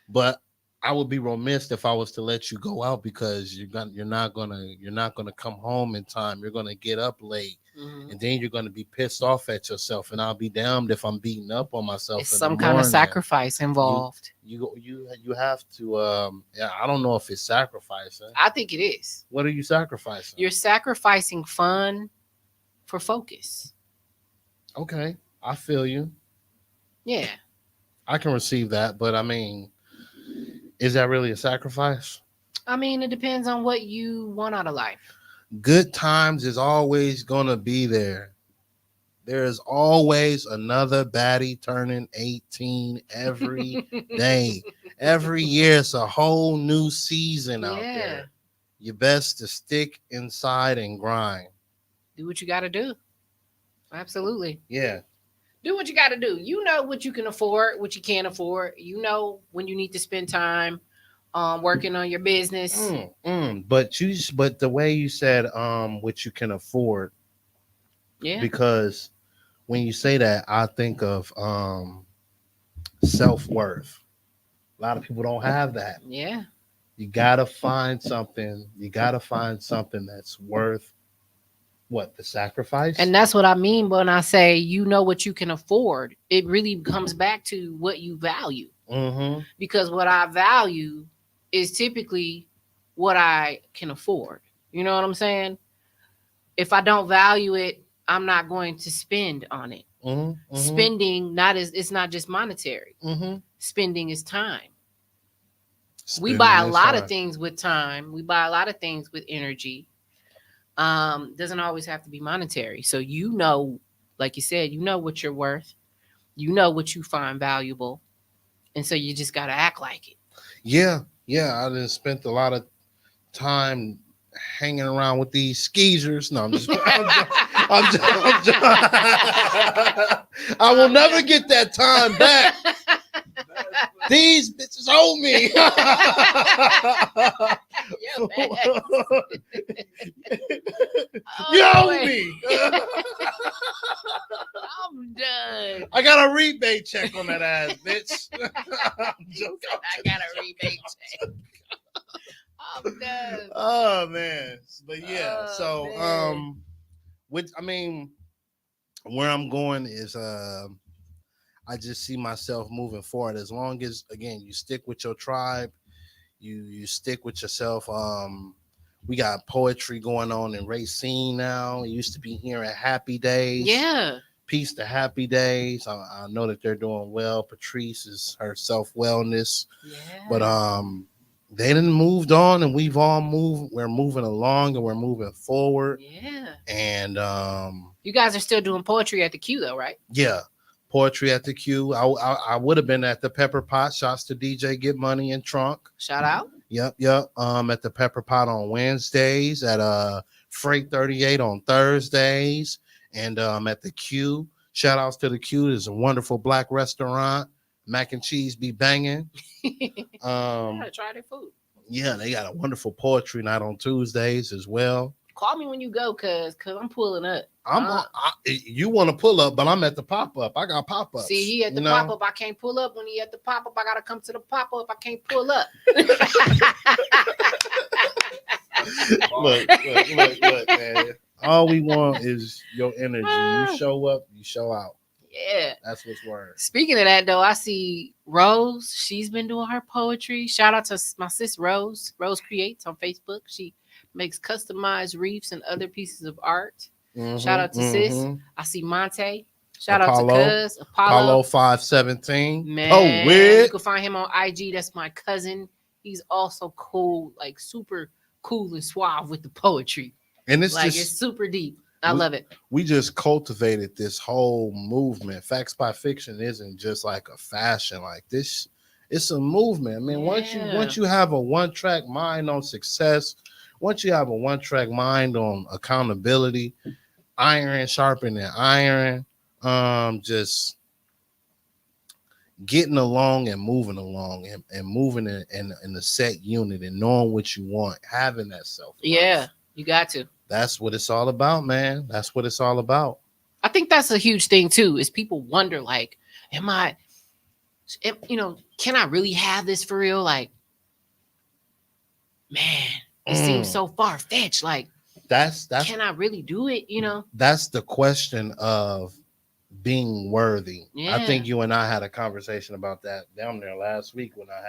But I would be remiss if I was to let you go out because you're not gonna come home in time. You're gonna get up late, Mm-hmm. and then you're gonna be pissed off at yourself. And I'll be damned if I'm beating up on myself. It's in some the kind of morning. sacrifice involved. You have to. Yeah, I don't know if it's sacrificing. I think it is. What are you sacrificing? You're sacrificing fun for focus. Okay, I feel you. Yeah. I can receive that, but I mean, is that really a sacrifice? I mean, it depends on what you want out of life. Good times is always gonna be there. There's always another baddie turning 18 every day. Every year, it's a whole new season out Yeah. there. You best to stick inside and grind. Do what you got to do. Absolutely. Yeah. Do what you got to do. You know what you can afford, what you can't afford. You know when you need to spend time working on your business. But the way you said what you can afford, Yeah. because when you say that, I think of self-worth. A lot of people don't have that. Yeah. You gotta find something. You gotta find something that's worth what, the sacrifice. And that's what I mean when I say you know what you can afford. It really comes back to what you value. Mm-hmm. Because what I value is typically what I can afford. You know what I'm saying? If I don't value it, I'm not going to spend on it. Mm-hmm. Spending it's not just monetary. Mm-hmm. Spending is time. We buy a lot of things with time. We buy a lot of things with energy. Doesn't always have to be monetary. So you know, like you said, you know what you're worth. You know what you find valuable. And so you just gotta act like it. Yeah. I done spent a lot of time hanging around with these skeezers. No, I'm just I will never get that time back. These bitches owe me. You owe me. I'm done. I got a rebate check on that ass, bitch. I'm joking. I got a rebate check. I'm done. Oh man. But yeah, Oh, so man. where I'm going is I just see myself moving forward as long as, again, you stick with your tribe, you stick with yourself. We got poetry going on in Racine now. It used to be here at Happy Days. Yeah. Peace to Happy Days. I know that they're doing well. Patrice is her self-wellness. Yeah. But they done moved on, and we've all moved. We're moving along, and we're moving forward. Yeah. And You guys are still doing poetry at the Q though, right? yeah, poetry at the Q. I would have been at the Pepper Pot. Shouts to DJ Get Money and Trunk. Shout out. Yep. At the Pepper Pot on Wednesdays, at Freight 38 on Thursdays, and at the Q. Shout outs to the Q. It's a wonderful black restaurant. Mac and cheese be banging. Gotta try their food. Yeah, they got a wonderful poetry night on Tuesdays as well. Call me when you go, cause I'm pulling up. You want to pull up, but I'm at the pop up. I got pop ups. See, he at the pop up. I can't pull up. When he at the pop up, I gotta come to the pop up. I can't pull up. look, man. All we want is your energy. You show up, you show out. Yeah, that's what's word. Speaking of that, though, I see Rose. She's been doing her poetry. Shout out to my sis Rose. Rose Creates on Facebook. She makes customized reefs and other pieces of art. Shout out to sis. I see Monte. Shout out to Cuz Apollo 517. Man, you can find him on IG. That's my cousin. He's also cool, like super cool and suave with the poetry. And it's like just, it's super deep. I love it. We just cultivated this whole movement. Facts by Fiction isn't just like a fashion like this. It's a movement. I mean, once you have a one-track mind on success, once you have a one-track mind on accountability, iron sharpening iron, just getting along and moving along and moving in a set unit and knowing what you want, having that self. Yeah, you got to. That's what it's all about, man. That's what it's all about. I think that's a huge thing too, is people wonder, like, can I really have this for real? Like, man, it seems so far-fetched. Like, that's can I really do it? That's the question of being worthy. Yeah. I think you and I had a conversation about that down there last week when I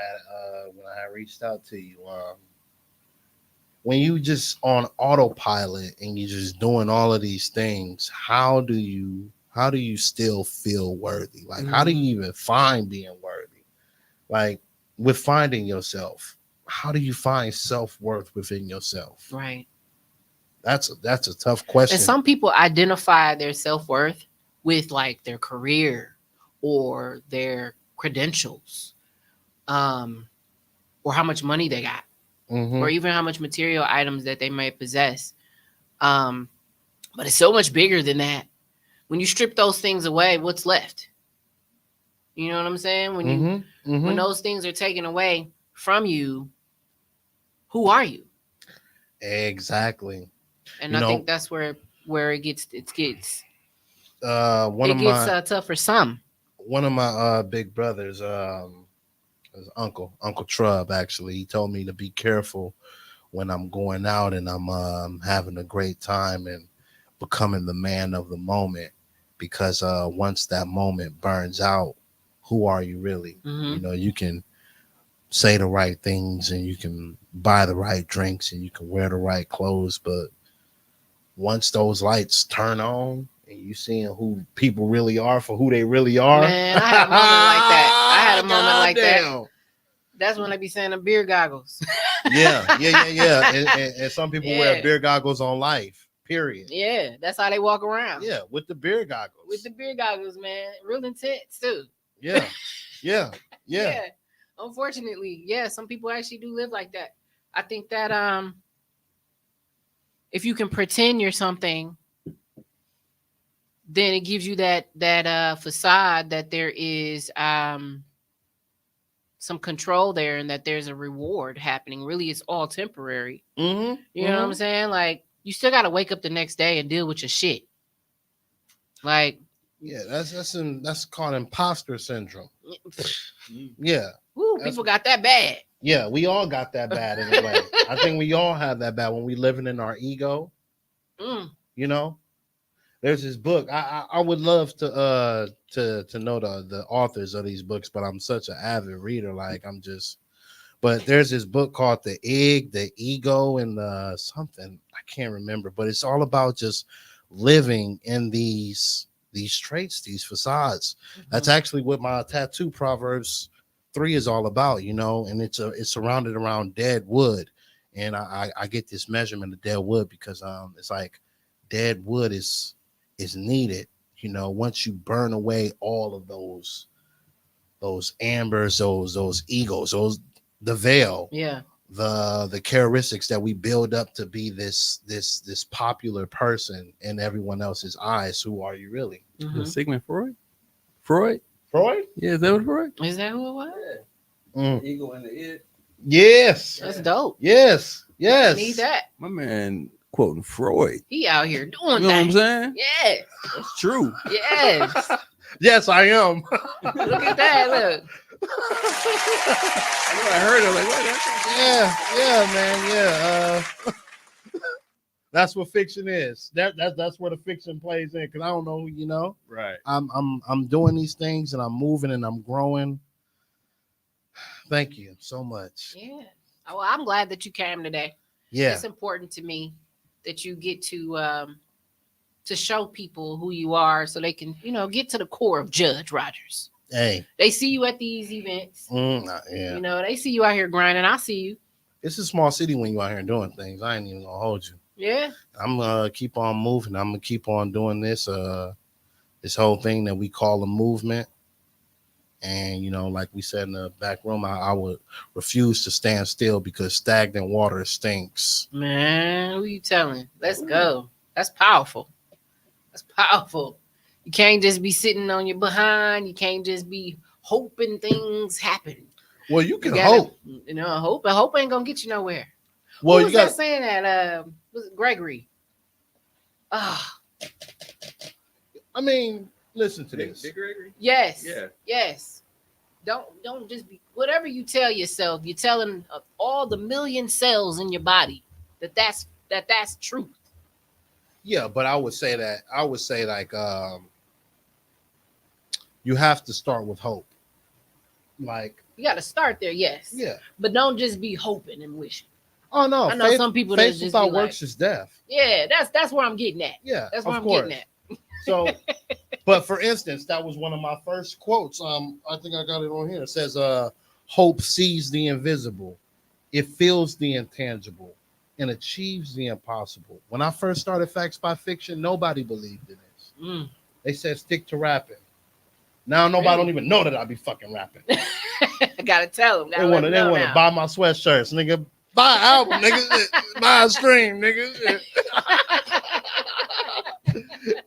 had reached out to you. When you just on autopilot and you're just doing all of these things, how do you still feel worthy? Like, how do you even find being worthy? Like, with finding yourself, how do you find self-worth within yourself? Right. That's a tough question. And some people identify their self-worth with like their career or their credentials, or how much money they got. Or even how much material items that they might possess. But it's so much bigger than that. When you strip those things away, what's left? You know what I'm saying? When those things are taken away from you, who are you? Exactly. And I think that's where it gets tough for some. One of my big brothers, his Uncle Trub, actually, he told me to be careful when I'm going out and I'm having a great time and becoming the man of the moment, because once that moment burns out, who are you really? You can say the right things and you can buy the right drinks and you can wear the right clothes, but once those lights turn on and you seeing who people really are for who they really are. Man, I had a moment like that. That. That's when I be saying the beer goggles. Yeah. And some people wear beer goggles on life, period. Yeah, that's how they walk around. Yeah, with the beer goggles. Man. Real intense, too. Yeah. Unfortunately, some people actually do live like that. I think that if you can pretend you're something, then it gives you that facade that there is some control there and that there's a reward happening. Really, it's all temporary. You know what I'm saying? Like, you still got to wake up the next day and deal with your shit. Like, yeah, that's called imposter syndrome. Yeah. Woo, people got that bad. Yeah, we all got that bad in a way. I think we all have that bad when we living in our ego. There's this book. I would love to know the authors of these books, but I'm such an avid reader. But there's this book called The Egg, The Ego, and the something I can't remember. But it's all about just living in these traits, these facades. That's actually what my tattoo proverbs 3 is all about, you know, and it's surrounded around dead wood. And I get this measurement of dead wood because it's like dead wood is needed, you know, once you burn away all of those ambers, those egos, the veil, Yeah. the characteristics that we build up to be this popular person in everyone else's eyes. Who are you really? Mhm. Sigmund Freud. Freud. Freud? Yeah, is that what Freud? Is that who it was? Mm. The ego and the id. Yes. That's dope. Yes. I Yes. need that. My man quoting Freud. He out here doing You know what I'm things. saying? Yes. That's true. Yes. Yes, I am. Look at that. Look. I know I heard it. Like, what? Yeah, man. Yeah. That's what fiction is. That's where the fiction plays in. Because I don't know who you know. Right. I'm doing these things and I'm moving and I'm growing. Thank you so much. Yeah. Oh, well, I'm glad that you came today. Yeah. It's important to me that you get to show people who you are so they can, you know, get to the core of Judge Rogers. Hey. They see you at these events. Yeah. You know, they see you out here grinding. I see you. It's a small city when you out here doing things. I ain't even gonna hold you. Yeah. I'm gonna keep on moving. I'm gonna keep on doing this this whole thing that we call a movement. And you know, like we said in the back room, I would refuse to stand still because stagnant water stinks. Man, who you telling? Let's go. That's powerful. That's powerful. You can't just be sitting on your behind. You can't just be hoping things happen. Well, you can You gotta, hope. You know, hope ain't gonna get you nowhere. Well, Who you was got that saying that? Was it Gregory? Ah, I mean, listen to this. Big Gregory? yes. Yeah. Yes. Don't just be whatever you tell yourself. You're telling all the million cells in your body that's truth. Yeah, but I would say like you have to start with hope. Like, You got to start there, yes. yeah. But don't just be hoping and wishing. Oh no, I know some people that faith just without be like, works is death. yeah, that's where I'm getting at. Yeah, That's where of I'm course. getting at. So, but for instance, that was one of my first quotes. I think I got it on here. It says, "Hope sees the invisible, it feels the intangible, and achieves the impossible." When I first started Facts by Fiction, nobody believed in this. Mm. They said stick to rapping. Now nobody Really? don't even know that I be fucking rapping. I gotta tell them. They want to buy my sweatshirts, nigga. Buy an album, nigga. Buy a stream, nigga.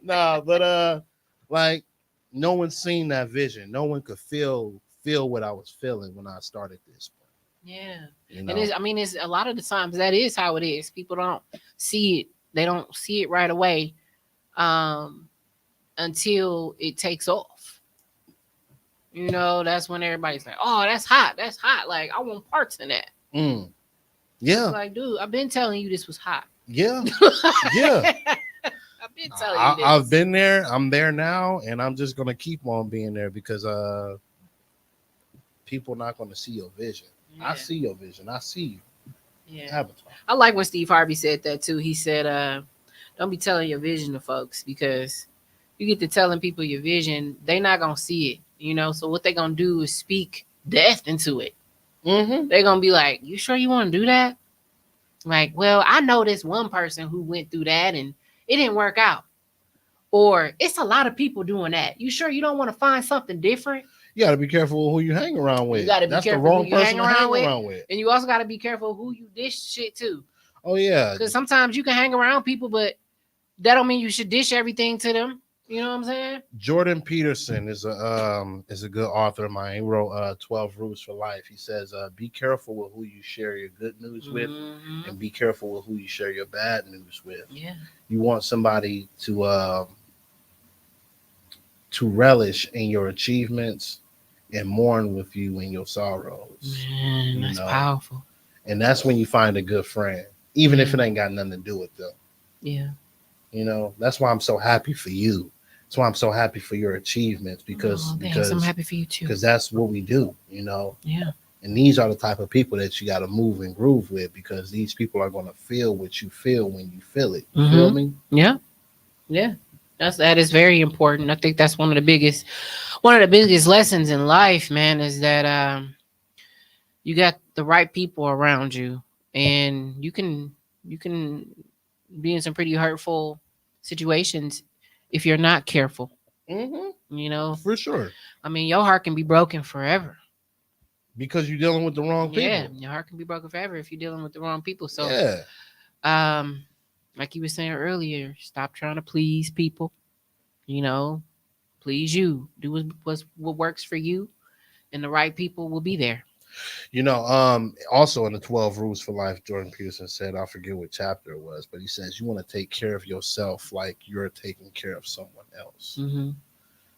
Nah, but like no one's seen that vision. No one could feel what I was feeling when I started this. Yeah. You know? And it's a lot of the times that is how it is. People don't see it. They don't see it right away until it takes off. You know, that's when everybody's like, "Oh, that's hot. That's hot. Like, I want parts in that." Yeah, Like, dude, I've been telling you this was hot. yeah, yeah. I've been telling you this. I've been there. I'm there now, and I'm just gonna keep on being there because people not gonna see your vision. Yeah. I see your vision. I see you. Yeah. Avatar. I like when Steve Harvey said that too. He said, don't be telling your vision to folks because you get to telling people your vision, they not gonna see it, you know. So what they gonna do is speak death into it. Mm-hmm. They're gonna be like, "You sure you want to do that?" Like, well, I know this one person who went through that and it didn't work out. Or it's a lot of people doing that. You sure you don't want to find something different? You gotta be careful who you hang around with. You gotta be That's careful the wrong who you person hang to hang around around with. And you also got to be careful who you dish shit to. Oh yeah. Because sometimes you can hang around people, but that don't mean you should dish everything to them. You know what I'm saying? Jordan Peterson is a good author of mine. He wrote 12 Rules for Life. He says, be careful with who you share your good news with, Mhm. and be careful with who you share your bad news with. Yeah. You want somebody to relish in your achievements and mourn with you in your sorrows. Man, You that's know. powerful. And that's when you find a good friend, even if it ain't got nothing to do with them. Yeah. You know, that's why I'm so happy for you. That's why I'm so happy for your achievements because I'm happy for you too. because that's what we do, you know. Yeah. And these are the type of people that you got to move and groove with because these people are going to feel what you feel when you feel it. You feel me? Yeah. Yeah. That is very important. I think that's one of the biggest lessons in life, man, is that you got the right people around you, and you can be in some pretty hurtful situations if you're not careful. You know, For sure. I mean, your heart can be broken forever. Because you're dealing with the wrong people. Yeah, your heart can be broken forever if you're dealing with the wrong people. So, Yeah. Like you were saying earlier, stop trying to please people. You know, please you. Do what works for you, and the right people will be there. Also in the 12 Rules for Life, Jordan Peterson said, I forget what chapter it was, but he says you want to take care of yourself like you're taking care of someone else. Hmm.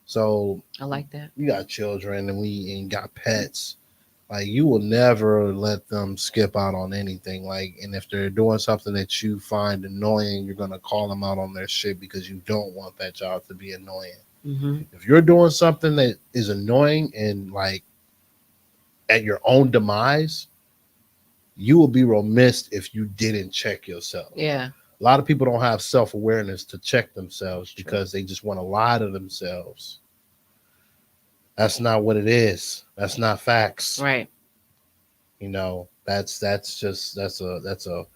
So I like that. we got children and got pets. Like, you will never let them skip out on anything. Like, and if they're doing something that you find annoying, you're gonna call them out on their shit because you don't want that job to be annoying. Hmm. If you're doing something that is annoying and like at your own demise, you will be remiss if you didn't check yourself. Yeah. A lot of people don't have self-awareness to check themselves True. because they just want to lie to themselves. That's not what it is. That's not facts. Right. That's a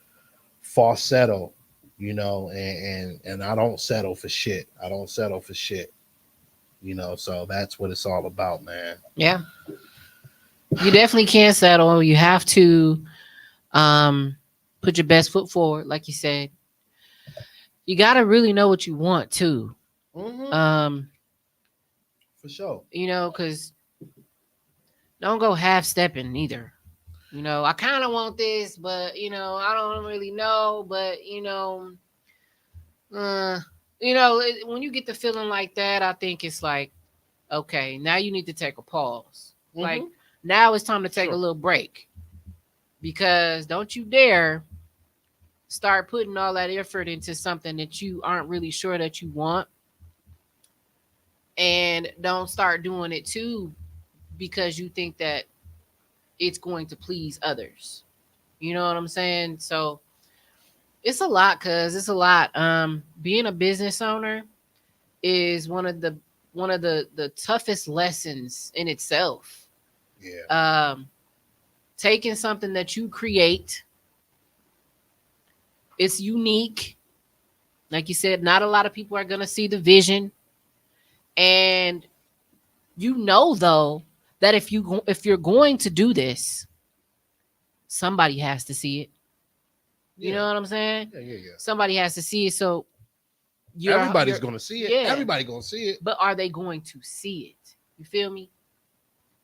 falsetto, and I don't settle for shit. So that's what it's all about, man. Yeah. You definitely can't settle. You have to put your best foot forward, like you said. You got to really know what you want too. For sure. Because don't go half stepping either. I kind of want this, but I don't really know. But when you get the feeling like that, I think it's like, okay, now you need to take a pause. Like, now it's time to take a little break, because don't you dare start putting all that effort into something that you aren't really sure that you want. And don't start doing it too because you think that it's going to please others. You know what I'm saying? So it's a lot, being a business owner is one of the toughest lessons in itself. Yeah. Taking something that you create, it's unique. Like you said, not a lot of people are going to see the vision. And though, that if you're going to do this, somebody has to see it. You know what I'm saying? Yeah. Somebody has to see it. So everybody's going to see it. Yeah. Everybody going to see it. But are they going to see it? You feel me?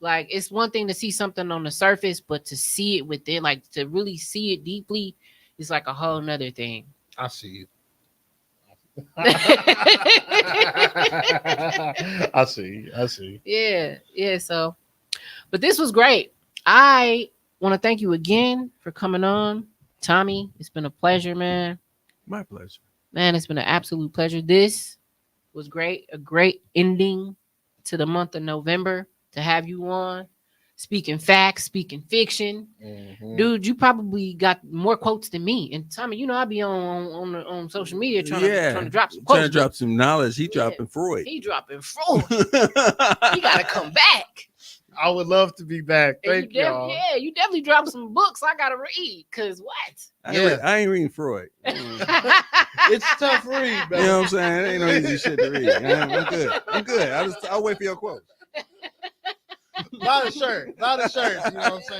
Like, it's one thing to see something on the surface, but to see it within, like to really see it deeply, is like a whole nother thing. I see you. I see. Yeah. So, but this was great. I want to thank you again for coming on, Tommy. It's been a pleasure, man. My pleasure. Man, it's been an absolute pleasure. This was great. A great ending to the month of November to have you on. Speaking facts, speaking fiction. Dude, you probably got more quotes than me. And Tommy, I be on social media trying to drop some quotes. Trying to drop some knowledge. He dropping Freud. He dropping Freud. He got to come back. I would love to be back. And Thank y'all. Yeah, you definitely dropped some books I got to read. Because what? I ain't reading Freud. It's tough read, man. You know what I'm saying? It ain't no easy shit to read. I'm good. I'll wait for your quote. Not a shirt. You know what I'm saying?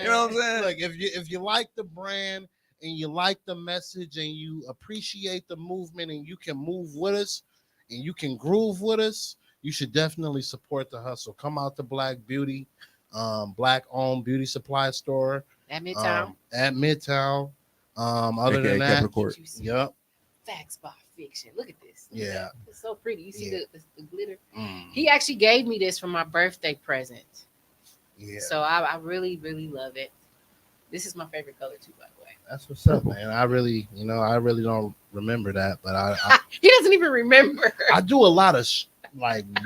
You know what I'm saying? Look, if you like the brand and you like the message and you appreciate the movement and you can move with us and you can groove with us, you should definitely support the hustle. Come out to Black Beauty, Black-owned beauty supply store At Midtown. Other AKA than that, Capricorn. yep. Facts by fiction. Look at this. Look at Yeah. that. It's so pretty. You see the glitter. Mm, He actually gave me this for my birthday present. yeah. So I really, really love it. This is my favorite color too, by the way. That's what's up, man. I really don't remember that, but I He doesn't even remember. do a lot of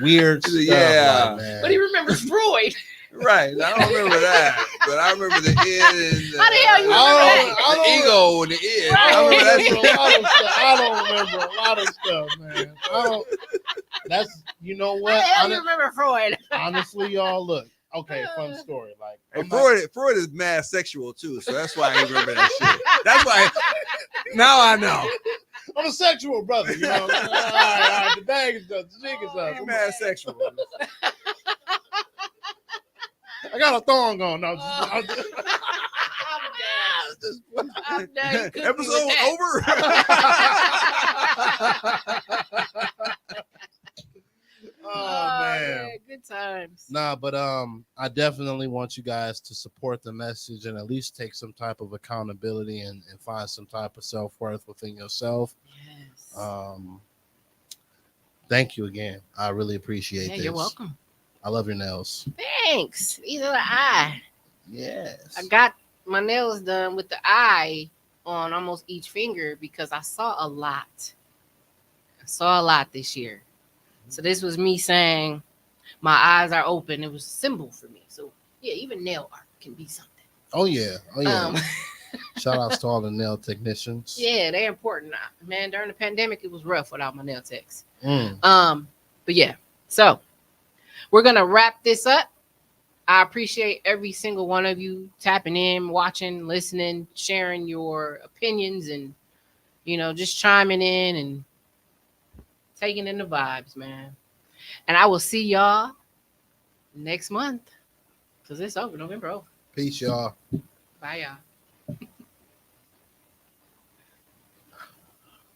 weird stuff. Yeah. like, man. But he remembers Freud. Right. I don't remember that, but I remember the end and How the hell you remember the ego and the end. Right. I remember that remember shit. a lot of stuff. I don't remember a lot of stuff, man. I don't. That's you know How the what. hell you remember Freud? Honestly, y'all look. Okay, fun story. Like Hey, I'm not- Freud is mad sexual too, so that's why I remember that shit. That's why. Now I know. I'm a sexual brother. You know. All right. The bag is done. The jig is up. He's mad sexual. I got a thong on. No, I'm down. I'm down. You cooked me with Episode that. over. oh man. Good times. Nah, but I definitely want you guys to support the message and at least take some type of accountability and find some type of self-worth within yourself. Yes. Thank you again. I really appreciate Yeah, this. you're welcome. I love your nails. Thanks. These are the eye. Yes. I got my nails done with the eye on almost each finger because I saw a lot. I saw a lot this year. So this was me saying my eyes are open. It was a symbol for me. So yeah, even nail art can be something. Oh yeah. Oh yeah. Um, Shout outs to all the nail technicians. yeah, they're important. Man, during the pandemic, it was rough without my nail techs. Mm. But yeah, so we're gonna wrap this up. I appreciate every single one of you tapping in, watching, listening, sharing your opinions, and just chiming in and taking in the vibes, man. And I will see y'all next month because it's over, November over. Peace, y'all. Bye, y'all.